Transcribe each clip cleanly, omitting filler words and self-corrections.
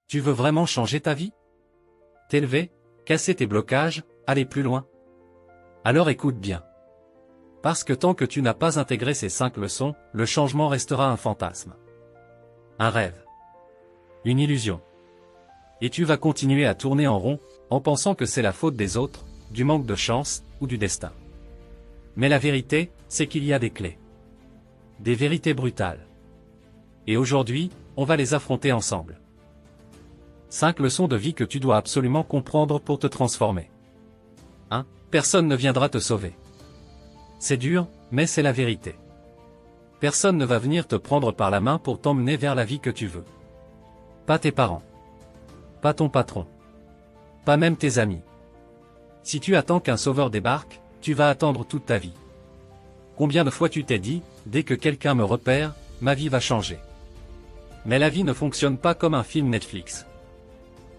Tu veux vraiment changer ta vie? T'élever, casser tes blocages, aller plus loin? Alors écoute bien. Parce que tant que tu n'as pas intégré ces 5 leçons, le changement restera un fantasme. Un rêve. Une illusion. Et tu vas continuer à tourner en rond, en pensant que c'est la faute des autres, du manque de chance, ou du destin. Mais la vérité, c'est qu'il y a des clés. Des vérités brutales. Et aujourd'hui, on va les affronter ensemble. 5 leçons de vie que tu dois absolument comprendre pour te transformer. 1. Personne ne viendra te sauver. C'est dur, mais c'est la vérité. Personne ne va venir te prendre par la main pour t'emmener vers la vie que tu veux. Pas tes parents. Pas ton patron. Pas même tes amis. Si tu attends qu'un sauveur débarque, tu vas attendre toute ta vie. Combien de fois tu t'es dit, dès que quelqu'un me repère, ma vie va changer. Mais la vie ne fonctionne pas comme un film Netflix.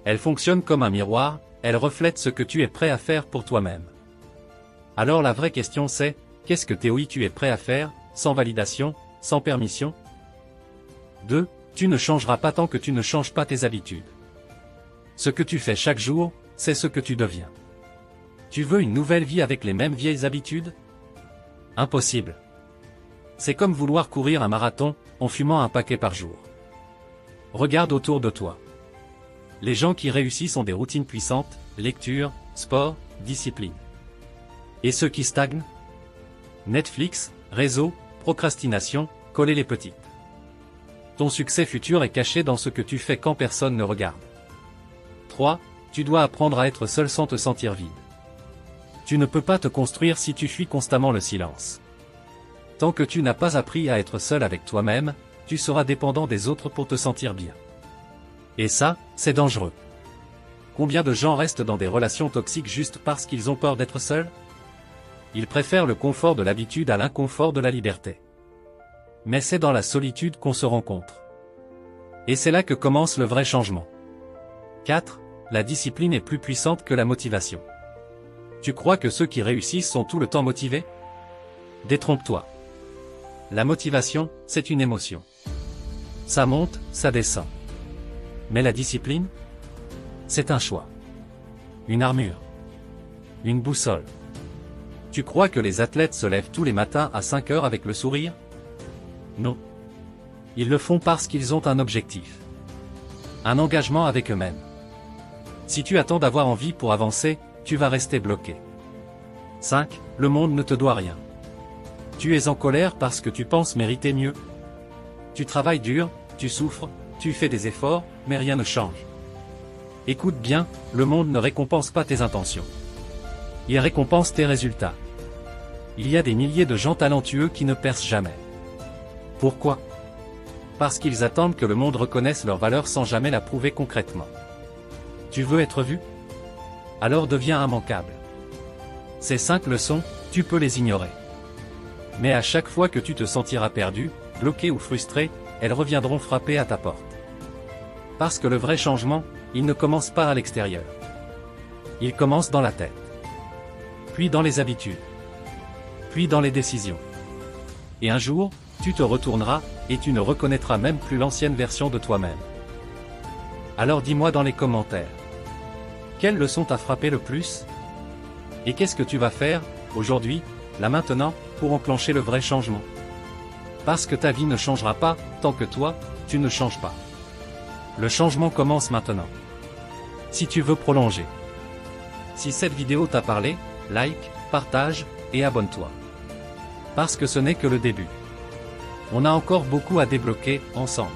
Elle fonctionne comme un miroir, elle reflète ce que tu es prêt à faire pour toi-même. Alors la vraie question c'est, qu'est-ce que tu es prêt à faire, sans validation, sans permission? 2. Tu ne changeras pas tant que tu ne changes pas tes habitudes. Ce que tu fais chaque jour, c'est ce que tu deviens. Tu veux une nouvelle vie avec les mêmes vieilles habitudes? Impossible. C'est comme vouloir courir un marathon, en fumant un paquet par jour. Regarde autour de toi. Les gens qui réussissent ont des routines puissantes, lecture, sport, discipline. Et ceux qui stagnent? Netflix, réseau, procrastination, coller les petites. Ton succès futur est caché dans ce que tu fais quand personne ne regarde. 3. Tu dois apprendre à être seul sans te sentir vide. Tu ne peux pas te construire si tu fuis constamment le silence. Tant que tu n'as pas appris à être seul avec toi-même, tu seras dépendant des autres pour te sentir bien. Et ça, c'est dangereux. Combien de gens restent dans des relations toxiques juste parce qu'ils ont peur d'être seuls? Ils préfèrent le confort de l'habitude à l'inconfort de la liberté. Mais c'est dans la solitude qu'on se rencontre. Et c'est là que commence le vrai changement. 4. La discipline est plus puissante que la motivation. Tu crois que ceux qui réussissent sont tout le temps motivés? Détrompe-toi. La motivation, c'est une émotion. Ça monte, ça descend. Mais la discipline? C'est un choix. Une armure. Une boussole. Tu crois que les athlètes se lèvent tous les matins à 5 heures avec le sourire? Non. Ils le font parce qu'ils ont un objectif. Un engagement avec eux-mêmes. Si tu attends d'avoir envie pour avancer, tu vas rester bloqué. 5. Le monde ne te doit rien. Tu es en colère parce que tu penses mériter mieux. Tu travailles dur, tu souffres, tu fais des efforts, mais rien ne change. Écoute bien, le monde ne récompense pas tes intentions. Il récompense tes résultats. Il y a des milliers de gens talentueux qui ne percent jamais. Pourquoi? Parce qu'ils attendent que le monde reconnaisse leur valeur sans jamais la prouver concrètement. Tu veux être vu? Alors deviens immanquable. Ces 5 leçons, tu peux les ignorer. Mais à chaque fois que tu te sentiras perdu, bloqué ou frustré, elles reviendront frapper à ta porte. Parce que le vrai changement, il ne commence pas à l'extérieur. Il commence dans la tête. Puis dans les habitudes. Puis dans les décisions. Et un jour, tu te retourneras, et tu ne reconnaîtras même plus l'ancienne version de toi-même. Alors dis-moi dans les commentaires. Quelle leçon t'a frappé le plus? Et qu'est-ce que tu vas faire, aujourd'hui, là maintenant, pour enclencher le vrai changement? Parce que ta vie ne changera pas, tant que toi, tu ne changes pas. Le changement commence maintenant. Si tu veux prolonger. Si cette vidéo t'a parlé, like, partage, et abonne-toi. Parce que ce n'est que le début. On a encore beaucoup à débloquer, ensemble.